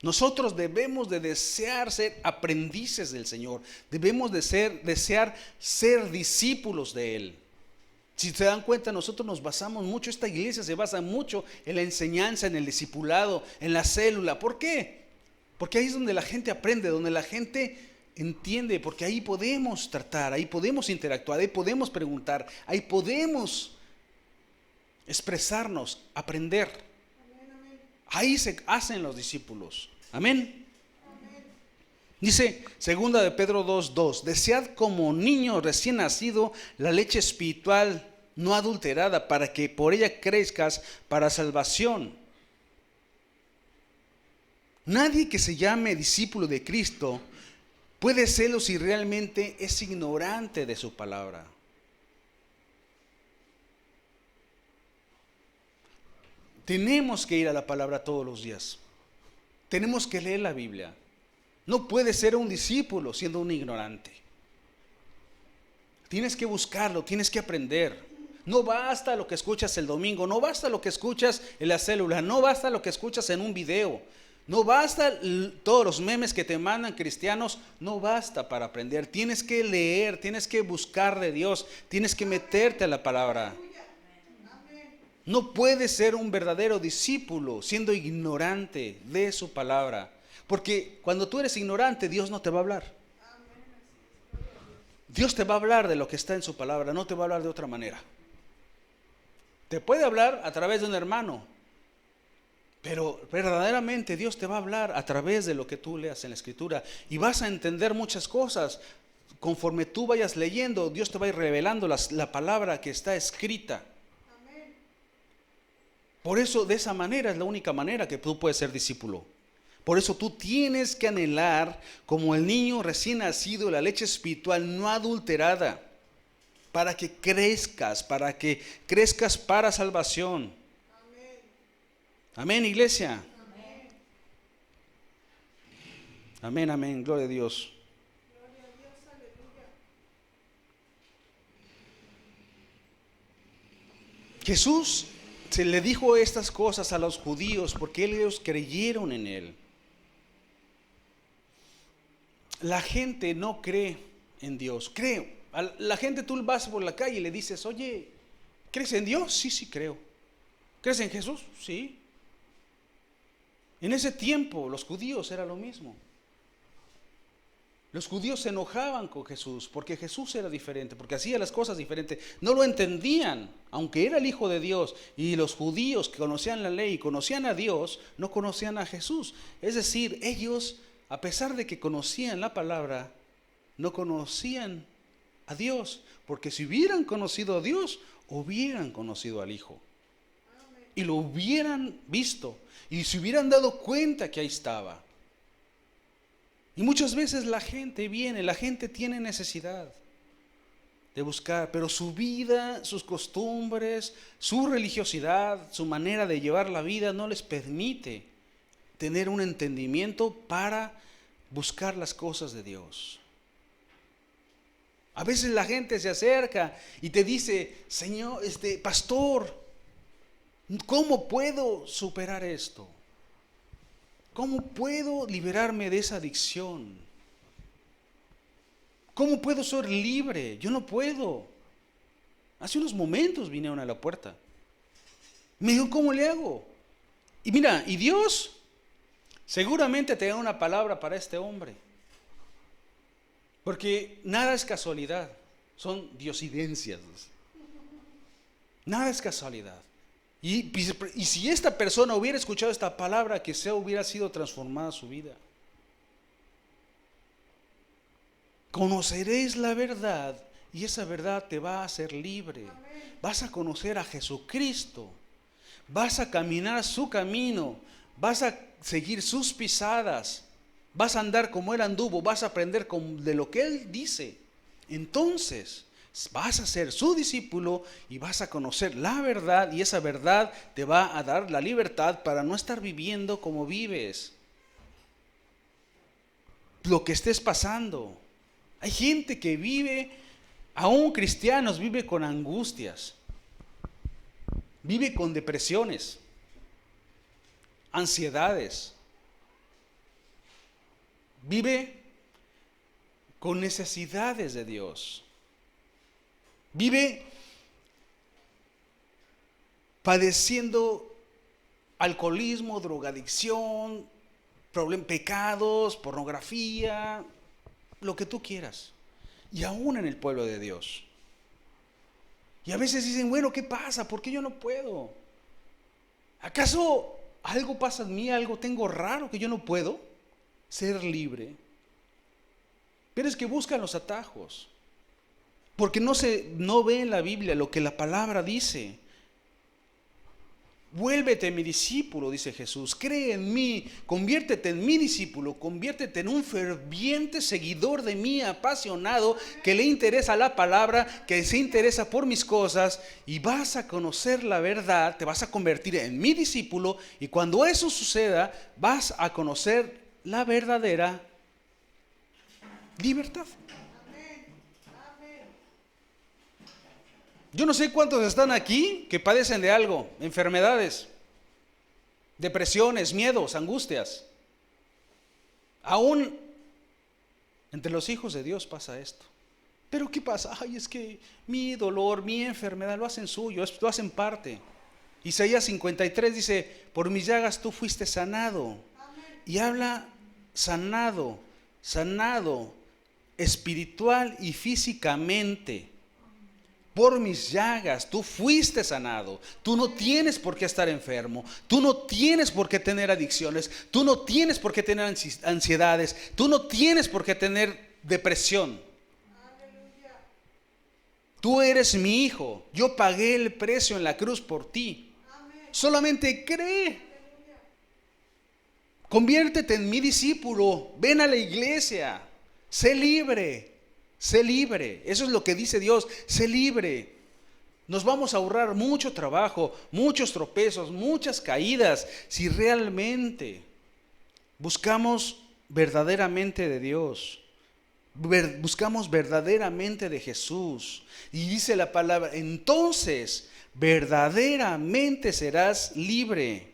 [SPEAKER 1] Nosotros debemos de desear ser aprendices del Señor. Debemos de desear ser discípulos de Él. Si se dan cuenta, nosotros nos basamos mucho, esta iglesia se basa mucho en la enseñanza, en el discipulado, en la célula. ¿Por qué? Porque ahí es donde la gente aprende, donde la gente entiende, porque ahí podemos tratar, ahí podemos interactuar, ahí podemos preguntar, ahí podemos expresarnos, aprender. Ahí se hacen los discípulos. Amén. Dice segunda de Pedro 2:2, desead como niño recién nacido la leche espiritual no adulterada, para que por ella crezcas para salvación. Nadie que se llame discípulo de Cristo puede serlo si realmente es ignorante de su palabra. Tenemos que ir a la palabra todos los días. Tenemos que leer la Biblia. No puedes ser un discípulo siendo un ignorante. Tienes que buscarlo, tienes que aprender. No basta lo que escuchas el domingo, no basta lo que escuchas en la célula, no basta lo que escuchas en un video, no basta todos los memes que te mandan cristianos, no basta para aprender. Tienes que leer, tienes que buscar de Dios, tienes que meterte a la palabra. No puedes ser un verdadero discípulo siendo ignorante de su palabra, porque cuando tú eres ignorante, Dios no te va a hablar. Dios te va a hablar de lo que está en su palabra, no te va a hablar de otra manera. Te puede hablar a través de un hermano, pero verdaderamente Dios te va a hablar a través de lo que tú leas en la Escritura, y vas a entender muchas cosas. Conforme tú vayas leyendo, Dios te va a ir revelando la palabra que está escrita. Por eso, de esa manera es la única manera que tú puedes ser discípulo. Por eso tú tienes que anhelar, como el niño recién nacido, la leche espiritual no adulterada, para que crezcas para salvación. Amén, iglesia. Amén, amén, gloria a Dios. Jesús se le dijo estas cosas a los judíos porque ellos creyeron en él. La gente no cree en Dios, creo. La gente, tú vas por la calle y le dices, oye, ¿crees en Dios? Sí, sí creo. ¿Crees en Jesús? Sí. En ese tiempo los judíos era lo mismo. Los judíos se enojaban con Jesús porque Jesús era diferente, porque hacía las cosas diferentes. No lo entendían, aunque era el Hijo de Dios. Y los judíos que conocían la ley y conocían a Dios, no conocían a Jesús. Es decir, ellos, a pesar de que conocían la palabra, no conocían a Dios, porque si hubieran conocido a Dios, hubieran conocido al Hijo y lo hubieran visto y se hubieran dado cuenta que ahí estaba. Y muchas veces la gente tiene necesidad de buscar, pero su vida, sus costumbres, su religiosidad, su manera de llevar la vida no les permite tener un entendimiento para buscar las cosas de Dios. A veces la gente se acerca y te dice, Señor, pastor, ¿cómo puedo superar esto? ¿Cómo puedo liberarme de esa adicción? ¿Cómo puedo ser libre? Yo no puedo. Hace unos momentos vinieron a la puerta. Me dijo, ¿cómo le hago? Y mira, y Dios seguramente te da una palabra para este hombre. Porque nada es casualidad, son diosidencias. Nada es casualidad. Y si esta persona hubiera escuchado esta palabra, que hubiera sido transformada su vida. Conoceréis la verdad y esa verdad te va a hacer libre. Vas a conocer a Jesucristo. Vas a caminar su camino. Vas a seguir sus pisadas. Vas a andar como Él anduvo. Vas a aprender de lo que Él dice. Entonces vas a ser su discípulo y vas a conocer la verdad, y esa verdad te va a dar la libertad para no estar viviendo como vives, lo que estés pasando. Hay gente que vive, aún cristianos, vive con angustias, vive con depresiones, ansiedades, vive con necesidades de Dios. Vive padeciendo alcoholismo, drogadicción, pecados, pornografía, lo que tú quieras. Y aún en el pueblo de Dios. Y a veces dicen, bueno, ¿qué pasa? ¿Por qué yo no puedo? ¿Acaso algo pasa en mí, algo tengo raro que yo no puedo ser libre? Pero es que buscan los atajos. Porque no ve en la Biblia lo que la palabra dice. Vuélvete mi discípulo, dice Jesús. Cree en mí, conviértete en mi discípulo, conviértete en un ferviente seguidor de mí, apasionado, que le interesa la palabra, que se interesa por mis cosas, y vas a conocer la verdad, te vas a convertir en mi discípulo, y cuando eso suceda, vas a conocer la verdadera libertad. Yo no sé cuántos están aquí que padecen de algo, enfermedades, depresiones, miedos, angustias. Aún entre los hijos de Dios pasa esto. Pero ¿qué pasa? Ay, es que mi dolor, mi enfermedad lo hacen suyo, lo hacen parte. Isaías 53 dice, por mis llagas tú fuiste sanado. Y habla sanado, sanado espiritual y físicamente. Por mis llagas tú fuiste sanado. Tú no tienes por qué estar enfermo. Tú no tienes por qué tener adicciones. Tú no tienes por qué tener ansiedades. Tú no tienes por qué tener depresión. Tú eres mi hijo. Yo pagué el precio en la cruz por ti. Solamente cree. Conviértete en mi discípulo. Ven a la iglesia. Sé libre. Sé libre. Eso es lo que dice Dios. Sé libre. Nos vamos a ahorrar mucho trabajo, muchos tropezos, muchas caídas, si realmente buscamos verdaderamente de Dios. Buscamos verdaderamente de Jesús. Y dice la palabra, entonces verdaderamente serás libre.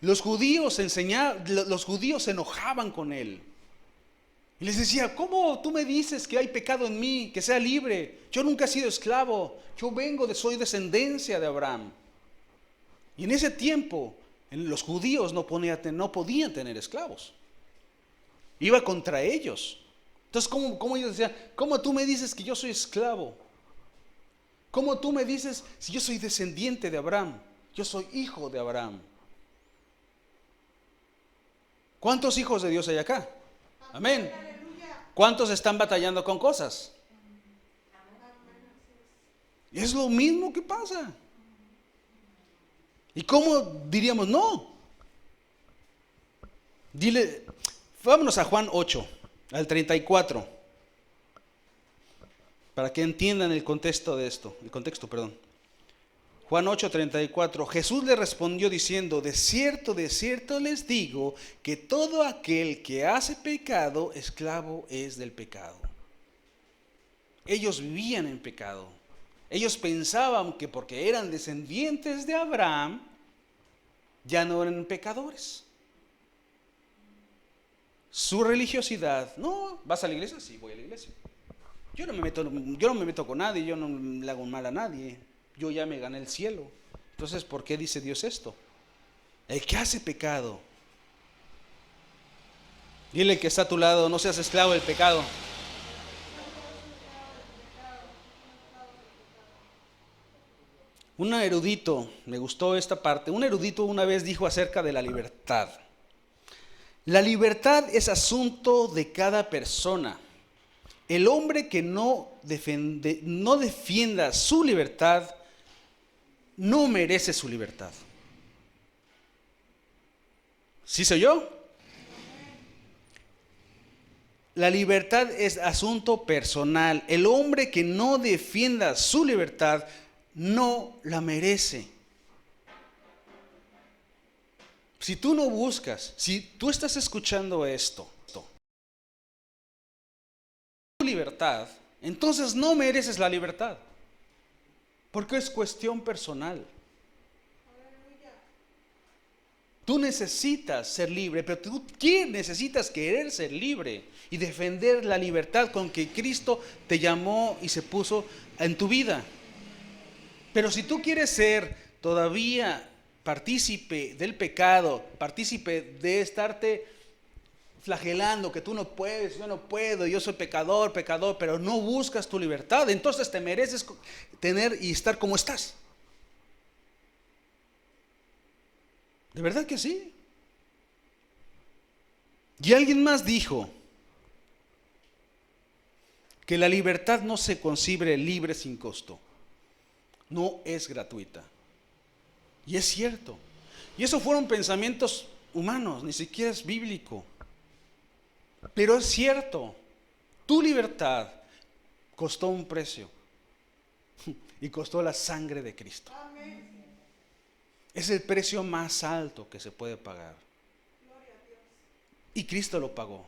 [SPEAKER 1] Los judíos se enojaban con él. Y les decía, ¿cómo tú me dices que hay pecado en mí, que sea libre? Yo nunca he sido esclavo, soy descendencia de Abraham. Y en ese tiempo, los judíos no podían tener esclavos. Iba contra ellos. Entonces, ¿cómo ellos decían? ¿Cómo tú me dices que yo soy esclavo? ¿Cómo tú me dices si yo soy descendiente de Abraham? Yo soy hijo de Abraham. ¿Cuántos hijos de Dios hay acá? Amén. ¿Cuántos están batallando con cosas? Y es lo mismo que pasa. ¿Y cómo diríamos no? Dile, vámonos a Juan 8, al 34, para que entiendan el contexto de esto. Juan 8, 34. Jesús le respondió diciendo, de cierto les digo, que todo aquel que hace pecado, esclavo es del pecado. Ellos vivían en pecado. Ellos pensaban que porque eran descendientes de Abraham, ya no eran pecadores. Su religiosidad, no, ¿vas a la iglesia? Sí, voy a la iglesia. Yo no me meto con nadie, yo no le hago mal a nadie. Yo ya me gané el cielo. Entonces, ¿por qué dice Dios esto? El que hace pecado. Dile que está a tu lado, no seas esclavo del pecado. Un erudito, me gustó esta parte, un erudito una vez dijo acerca de la libertad. La libertad es asunto de cada persona. El hombre que no defienda su libertad, no merece su libertad. ¿Sí soy yo? La libertad es asunto personal. El hombre que no defienda su libertad no la merece. Si tú no buscas, si tú estás escuchando esto, tu libertad, entonces no mereces la libertad. Porque es cuestión personal. Tú necesitas ser libre, pero tú necesitas querer ser libre y defender la libertad con que Cristo te llamó y se puso en tu vida. Pero si tú quieres ser todavía partícipe del pecado, partícipe de estarte flagelando, que tú no puedes, yo no puedo, yo soy pecador, pero no buscas tu libertad, entonces te mereces tener y estar como estás. ¿De verdad que sí? Y alguien más dijo que la libertad no se concibe libre sin costo. No es gratuita. Y es cierto. Y eso fueron pensamientos humanos, ni siquiera es bíblico. Pero es cierto. Tu libertad costó un precio. Y costó la sangre de Cristo. Es el precio más alto que se puede pagar. Y Cristo lo pagó.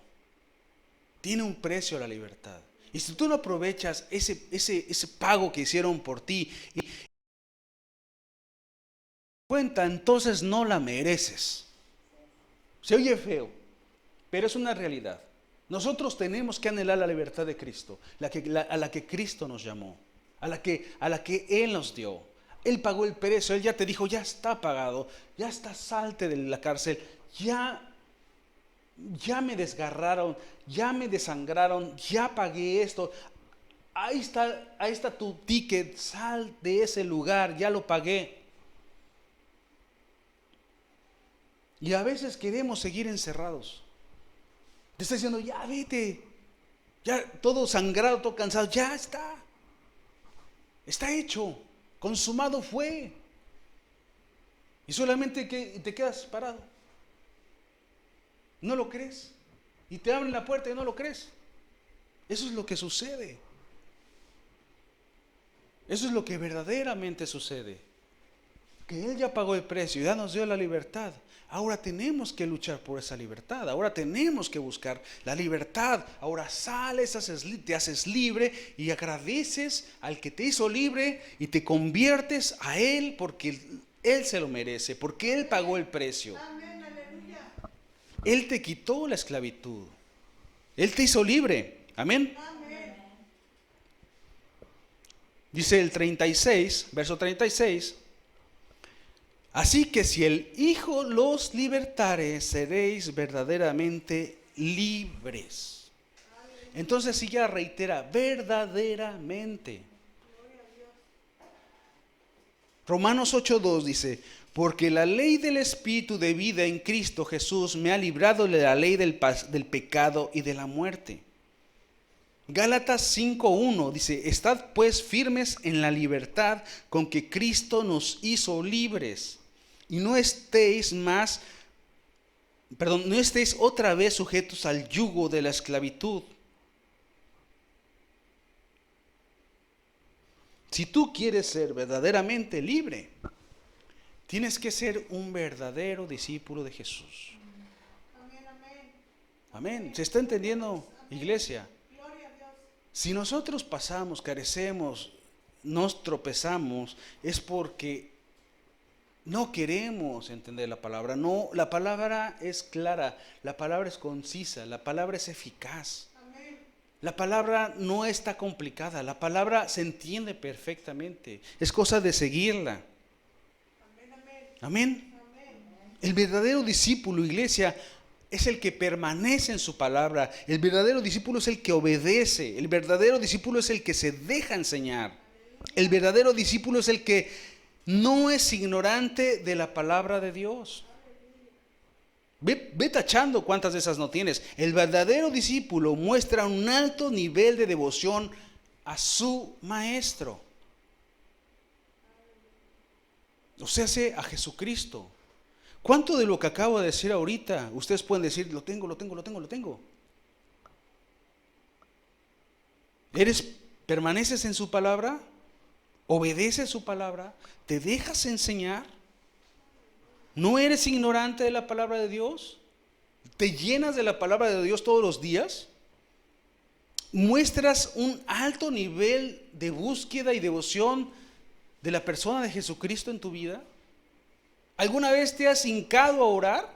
[SPEAKER 1] Tiene un precio la libertad. Y si tú no aprovechas ese pago que hicieron por ti y cuenta, entonces no la mereces. Se oye feo, pero es una realidad. Nosotros tenemos que anhelar la libertad de Cristo, a la que Cristo nos llamó, a la que Él nos dio. Él pagó el precio, Él ya te dijo, ya está pagado, ya está, salte de la cárcel, ya me desgarraron, ya me desangraron, ya pagué esto. Ahí está tu ticket, sal de ese lugar, ya lo pagué. Y a veces queremos seguir encerrados. Te está diciendo, ya vete, ya todo sangrado, todo cansado, ya está hecho, consumado fue. Y solamente que te quedas parado. ¿No lo crees? Y te abren la puerta y no lo crees. Eso es lo que sucede. Eso es lo que verdaderamente sucede. Que Él ya pagó el precio, ya nos dio la libertad. Ahora tenemos que luchar por esa libertad. Ahora tenemos que buscar la libertad. Ahora sales, te haces libre y agradeces al que te hizo libre y te conviertes a Él porque Él se lo merece, porque Él pagó el precio. Él te quitó la esclavitud. Él te hizo libre. Amén. Dice el 36, verso 36. Así que si el Hijo los libertare, seréis verdaderamente libres. Entonces sí ya reitera, verdaderamente. Romanos 8:2 dice, porque la ley del Espíritu de vida en Cristo Jesús me ha librado de la ley del pecado y de la muerte. Gálatas 5:1 dice, estad pues firmes en la libertad con que Cristo nos hizo libres. Y no estéis otra vez sujetos al yugo de la esclavitud. Si tú quieres ser verdaderamente libre, tienes que ser un verdadero discípulo de Jesús. Amén. ¿Se está entendiendo, iglesia? Si nosotros pasamos, carecemos, nos tropezamos, es porque no queremos entender la palabra. No, la palabra es clara, la palabra es concisa, la palabra es eficaz. La palabra no está complicada, la palabra se entiende perfectamente. Es cosa de seguirla. Amén. El verdadero discípulo, iglesia, es el que permanece en su palabra. El verdadero discípulo es el que obedece. El verdadero discípulo es el que se deja enseñar. El verdadero discípulo es el que no es ignorante de la palabra de Dios. Ve tachando cuántas de esas no tienes. El verdadero discípulo muestra un alto nivel de devoción a su maestro. O sea, a Jesucristo. ¿Cuánto de lo que acabo de decir ahorita ustedes pueden decir, lo tengo? ¿Permaneces en su palabra? ¿Obedeces su palabra? ¿Te dejas enseñar? ¿No eres ignorante de la palabra de Dios? ¿Te llenas de la palabra de Dios todos los días? ¿Muestras un alto nivel de búsqueda y devoción de la persona de Jesucristo en tu vida? ¿Alguna vez te has hincado a orar?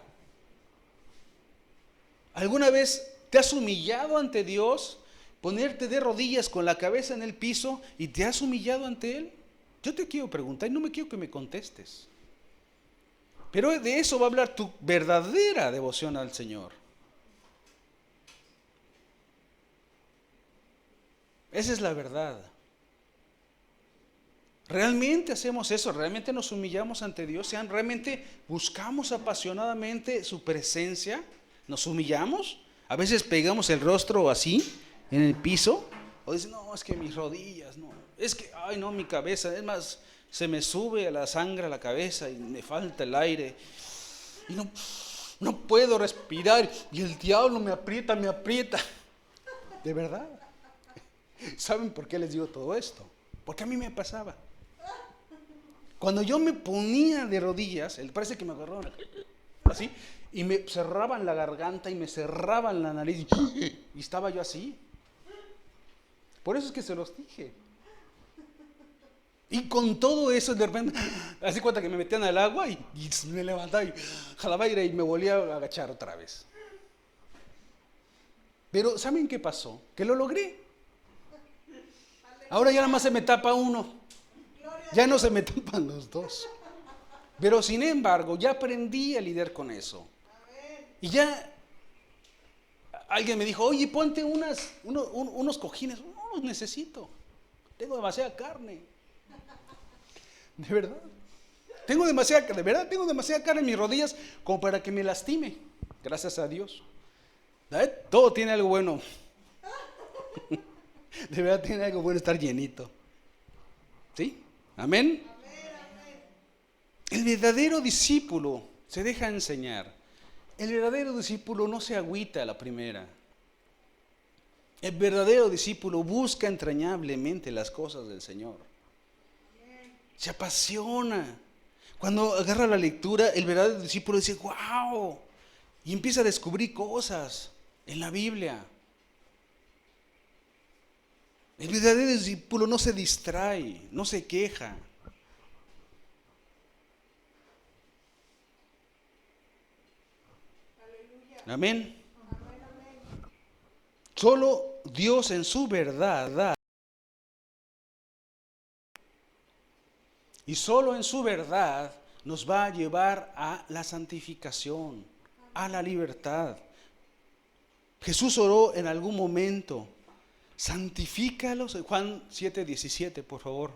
[SPEAKER 1] ¿Alguna vez te has humillado ante Dios? Ponerte de rodillas con la cabeza en el piso y te has humillado ante Él. Yo te quiero preguntar y no me quiero que me contestes. Pero de eso va a hablar tu verdadera devoción al Señor. Esa es la verdad. ¿Realmente hacemos eso? ¿Realmente nos humillamos ante Dios? ¿Realmente buscamos apasionadamente su presencia? ¿Nos humillamos? A veces pegamos el rostro así en el piso. O dicen, no, es que mis rodillas, no. Es que, ay no, mi cabeza. Es más, se me sube la sangre a la cabeza y me falta el aire. Y no puedo respirar. Y el diablo me aprieta. ¿De verdad? ¿Saben por qué les digo todo esto? Porque a mí me pasaba. Cuando yo me ponía de rodillas, parece que me agarraron así, y me cerraban la garganta y me cerraban la nariz y estaba yo así. Por eso es que se los dije. Y con todo eso, de repente, así cuenta que me metían al agua y me levantaba y jalaba aire y me volvía a agachar otra vez. Pero ¿saben qué pasó? Que lo logré. Ahora ya nada más se me tapa uno. Ya no se me tapan los dos. Pero sin embargo, ya aprendí a lidiar con eso. Y ya alguien me dijo, oye, ponte unos cojines. No los necesito. Tengo demasiada carne. De verdad. Tengo demasiada carne en mis rodillas como para que me lastime. Gracias a Dios. Todo tiene algo bueno. De verdad tiene algo bueno estar llenito. ¿Sí? Amén. El verdadero discípulo se deja enseñar. El verdadero discípulo no se agüita a la primera. El verdadero discípulo busca entrañablemente las cosas del Señor. Se apasiona. Cuando agarra la lectura, el verdadero discípulo dice, wow, y empieza a descubrir cosas en la Biblia. El verdadero discípulo no se distrae, no se queja. Amén. Solo Dios en su verdad y solo en su verdad nos va a llevar a la santificación, a la libertad. Jesús oró en algún momento, santifícalos, Juan 7:17, por favor.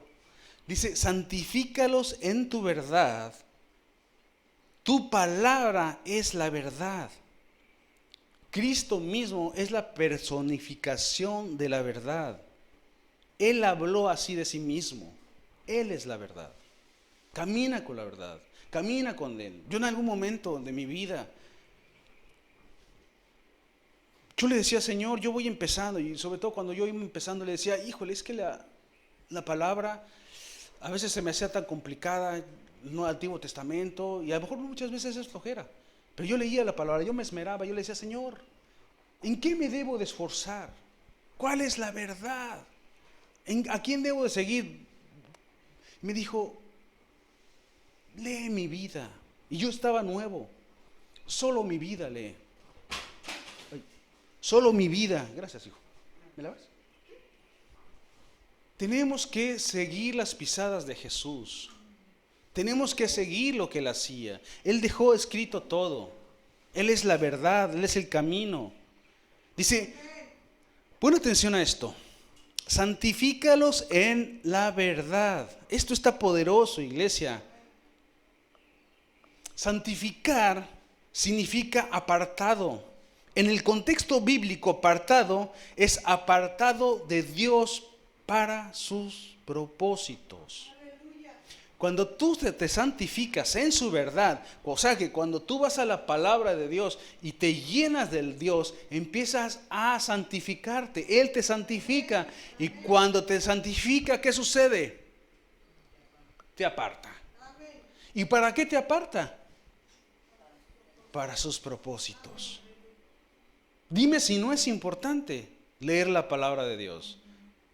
[SPEAKER 1] Dice, santifícalos en tu verdad, tu palabra es la verdad. Cristo mismo es la personificación de la verdad. Él habló así de sí mismo. Él es la verdad. Camina con la verdad. Camina con Él. Yo en algún momento de mi vida, yo le decía, Señor, yo voy empezando. Y sobre todo cuando yo iba empezando le decía, híjole, es que la palabra a veces se me hacía tan complicada, no el Antiguo Testamento. Y a lo mejor muchas veces es flojera. Pero yo leía la palabra, yo me esmeraba, yo le decía, Señor, ¿en qué me debo de esforzar? ¿Cuál es la verdad? ¿A quién debo de seguir? Me dijo, lee mi vida. Y yo estaba nuevo. Solo mi vida lee. Solo mi vida. Gracias, hijo. ¿Me la ves? Tenemos que seguir las pisadas de Jesús. Tenemos que seguir lo que Él hacía. Él dejó escrito todo. Él es la verdad, Él es el camino. Dice, pon atención a esto. Santifícalos en la verdad. Esto está poderoso, iglesia. Santificar significa apartado. En el contexto bíblico, apartado es apartado de Dios para sus propósitos. Cuando tú te santificas en su verdad, o sea que cuando tú vas a la palabra de Dios y te llenas del Dios, empiezas a santificarte. Él te santifica. Y cuando te santifica, ¿qué sucede? Te aparta. ¿Y para qué te aparta? Para sus propósitos. Dime si no es importante leer la palabra de Dios.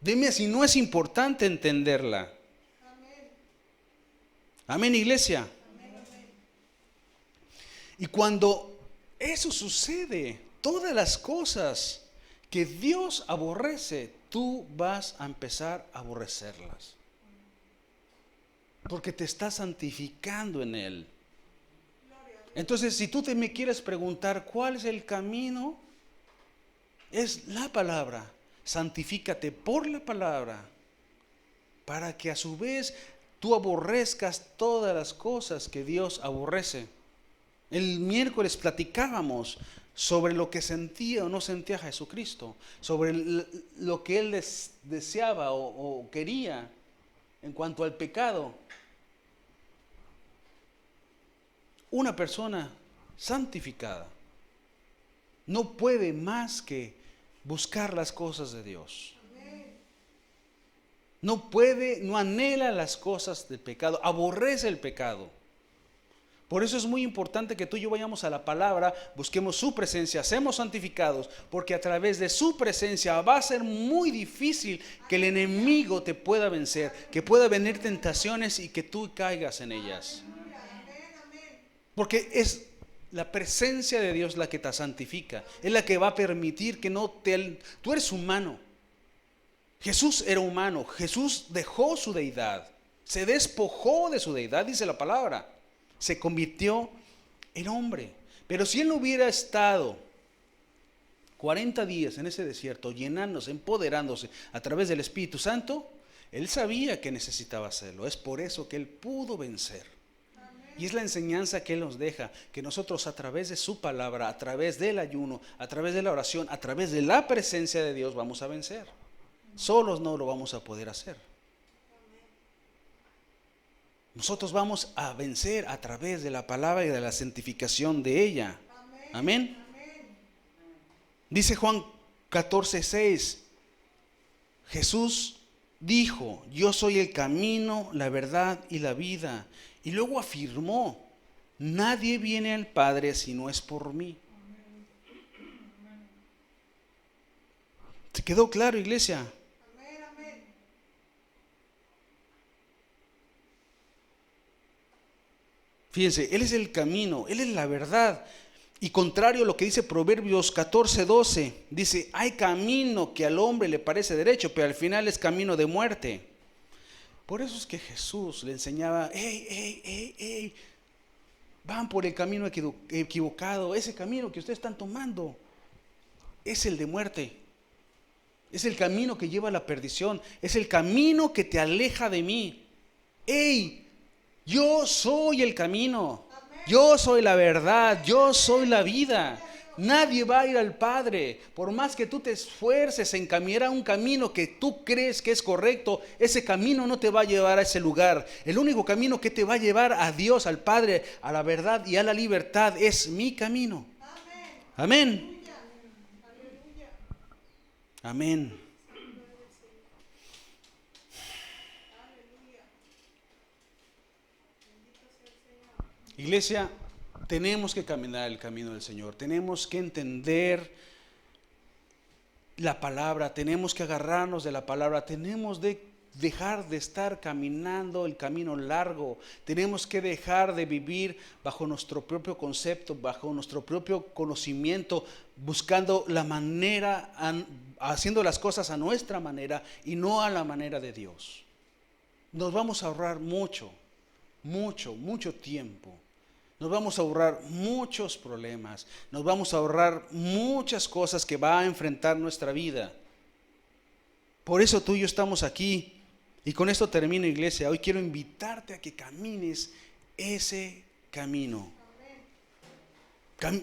[SPEAKER 1] Dime si no es importante entenderla. Amén, iglesia. Y cuando eso sucede, todas las cosas que Dios aborrece, tú vas a empezar a aborrecerlas. Porque te estás santificando en Él. Entonces, si tú me quieres preguntar cuál es el camino, es la palabra. Santifícate por la palabra, para que a su vez tú aborrezcas todas las cosas que Dios aborrece. El miércoles platicábamos sobre lo que sentía o no sentía Jesucristo, sobre lo que Él deseaba o quería en cuanto al pecado. Una persona santificada no puede más que buscar las cosas de Dios. No puede, no anhela las cosas del pecado, aborrece el pecado. Por eso es muy importante que tú y yo vayamos a la palabra, busquemos su presencia, seamos santificados, porque a través de su presencia va a ser muy difícil que el enemigo te pueda vencer, que pueda venir tentaciones y que tú caigas en ellas. Porque es la presencia de Dios la que te santifica, es la que va a permitir que no te... Tú eres humano, Jesús era humano, Jesús dejó su deidad, se despojó de su deidad, dice la palabra. Se convirtió en hombre. Pero si él no hubiera estado 40 días en ese desierto, llenándose, empoderándose a través del Espíritu Santo, él sabía que necesitaba hacerlo. Es por eso que él pudo vencer. Y es la enseñanza que él nos deja, que nosotros a través de su palabra, a través del ayuno, a través de la oración, a través de la presencia de Dios vamos a vencer. Solos no lo vamos a poder hacer. Nosotros vamos a vencer a través de la palabra y de la santificación de ella. Amén. Dice Juan 14:6. Jesús dijo: yo soy el camino, la verdad y la vida. Y luego afirmó: nadie viene al Padre si no es por mí. ¿Te quedó claro, iglesia? Fíjense, Él es el camino, Él es la verdad. Y contrario a lo que dice Proverbios 14:12, dice: hay camino que al hombre le parece derecho, pero al final es camino de muerte. Por eso es que Jesús le enseñaba: hey, van por el camino equivocado. Ese camino que ustedes están tomando es el de muerte. Es el camino que lleva a la perdición. Es el camino que te aleja de mí. Hey, yo soy el camino, yo soy la verdad, yo soy la vida. Nadie va a ir al Padre. Por más que tú te esfuerces en caminar a un camino que tú crees que es correcto, ese camino no te va a llevar a ese lugar. El único camino que te va a llevar a Dios, al Padre, a la verdad y a la libertad es mi camino. Amén. Amén. Iglesia, tenemos que caminar el camino del Señor, tenemos que entender la palabra, tenemos que agarrarnos de la palabra, tenemos de dejar de estar caminando el camino largo, tenemos que dejar de vivir bajo nuestro propio concepto, bajo nuestro propio conocimiento, buscando la manera, haciendo las cosas a nuestra manera y no a la manera de Dios. Nos vamos a ahorrar mucho tiempo. Nos vamos a ahorrar muchos problemas, nos vamos a ahorrar muchas cosas que va a enfrentar nuestra vida. Por eso tú y yo estamos aquí. Y con esto termino, iglesia. Hoy quiero invitarte a que camines ese camino.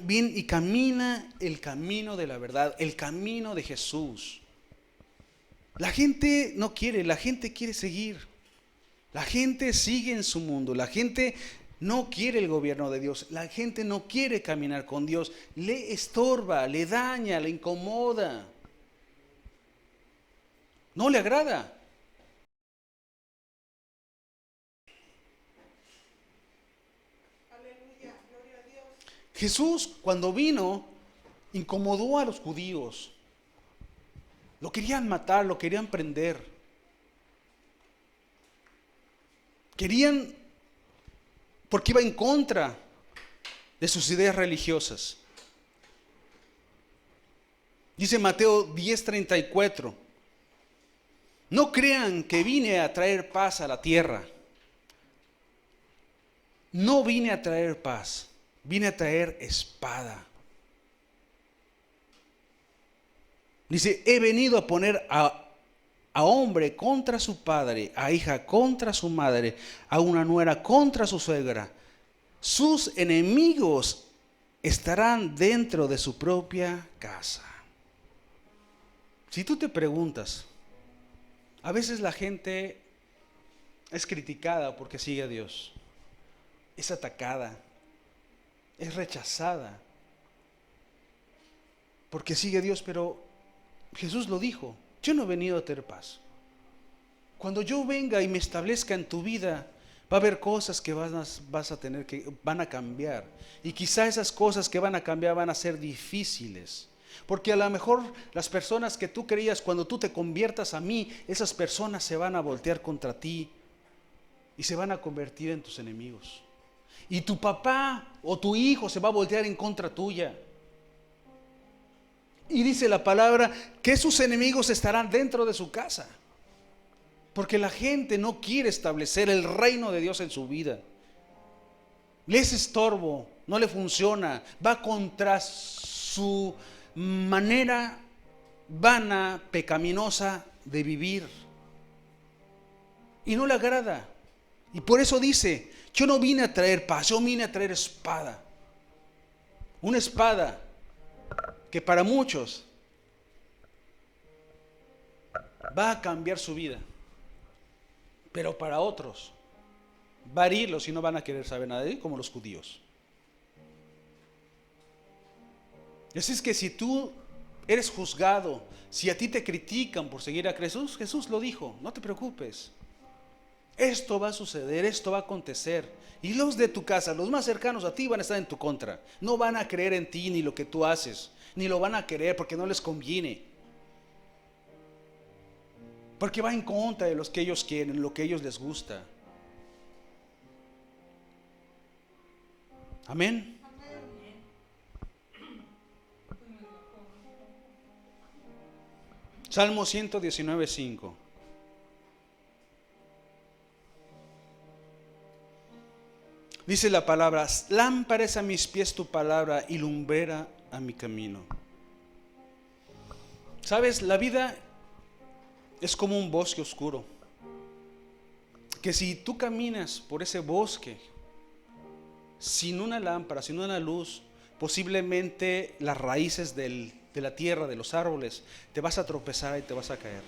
[SPEAKER 1] Y camina el camino de la verdad, el camino de Jesús. La gente no quiere, la gente quiere seguir. La gente sigue en su mundo, la gente no quiere el gobierno de Dios, la gente no quiere caminar con Dios, le estorba, le daña, le incomoda, no le agrada. Jesús, cuando vino, incomodó a los judíos, lo querían matar, lo querían prender, porque iba en contra de sus ideas religiosas. Dice Mateo 10:34, no crean que vine a traer paz a la tierra. No vine a traer paz, vine a traer espada. Dice, he venido a poner a hombre contra su padre, a hija contra su madre, a una nuera contra su suegra. Sus enemigos estarán dentro de su propia casa. Si tú te preguntas, a veces la gente es criticada porque sigue a Dios, es atacada, es rechazada porque sigue a Dios, pero Jesús lo dijo: yo no he venido a tener paz. Cuando yo venga y me establezca en tu vida, Va a haber cosas que van a cambiar. Y quizá esas cosas que van a cambiar van a ser difíciles. Porque a lo mejor las personas que tú creías, cuando tú te conviertas a mí, esas personas se van a voltear contra ti y se van a convertir en tus enemigos. Y tu papá o tu hijo se va a voltear en contra tuya. Y dice la palabra que sus enemigos estarán dentro de su casa. Porque la gente no quiere establecer el reino de Dios en su vida. Le es estorbo, no le funciona, va contra su manera vana, pecaminosa de vivir. Y no le agrada. Y por eso dice, yo no vine a traer paz, yo vine a traer espada. Una espada que para muchos va a cambiar su vida. Pero para otros va a herirlos y no van a querer saber nada de él, como los judíos. Así es que si tú eres juzgado, si a ti te critican por seguir a Jesús, Jesús lo dijo, no te preocupes. Esto va a suceder, esto va a acontecer. Y los de tu casa, los más cercanos a ti, van a estar en tu contra. No van a creer en ti ni lo que tú haces, ni lo van a querer porque no les conviene. Porque va en contra de los que ellos quieren, lo que a ellos les gusta. Amén. Salmo 119:5. Dice la palabra: lámpara es a mis pies tu palabra y lumbrera a mi camino. ¿Sabes? La vida es como un bosque oscuro, que si tú caminas por ese bosque sin una lámpara, sin una luz, posiblemente las raíces de la tierra, de los árboles, te vas a tropezar y te vas a caer.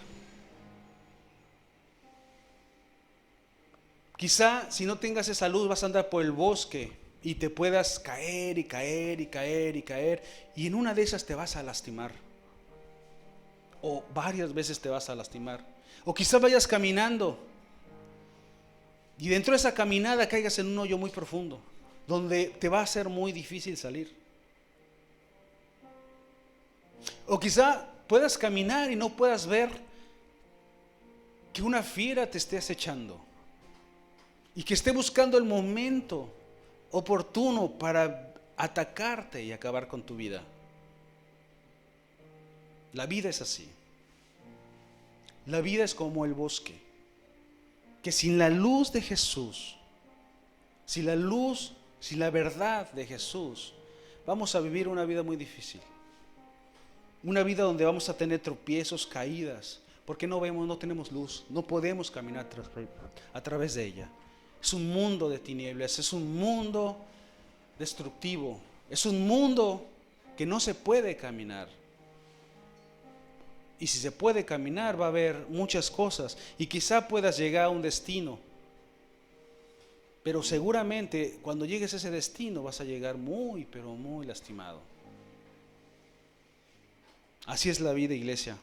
[SPEAKER 1] Quizá si no tengas esa luz vas a andar por el bosque y te puedas caer y caer y caer y caer, y en una de esas te vas a lastimar. O varias veces te vas a lastimar. O quizás vayas caminando y dentro de esa caminada caigas en un hoyo muy profundo, donde te va a ser muy difícil salir. O quizá puedas caminar y no puedas ver que una fiera te esté acechando y que esté buscando el momento oportuno para atacarte y acabar con tu vida. La vida es así. La vida es como el bosque, que sin la luz de Jesús, sin la luz, sin la verdad de Jesús, vamos a vivir una vida muy difícil. Una vida donde vamos a tener tropiezos, caídas, porque no vemos, no tenemos luz, no podemos caminar a través de ella. Es un mundo de tinieblas, es un mundo destructivo, es un mundo que no se puede caminar. Y si se puede caminar va a haber muchas cosas y quizá puedas llegar a un destino, pero seguramente cuando llegues a ese destino vas a llegar muy, pero muy lastimado. Así es la vida, iglesia.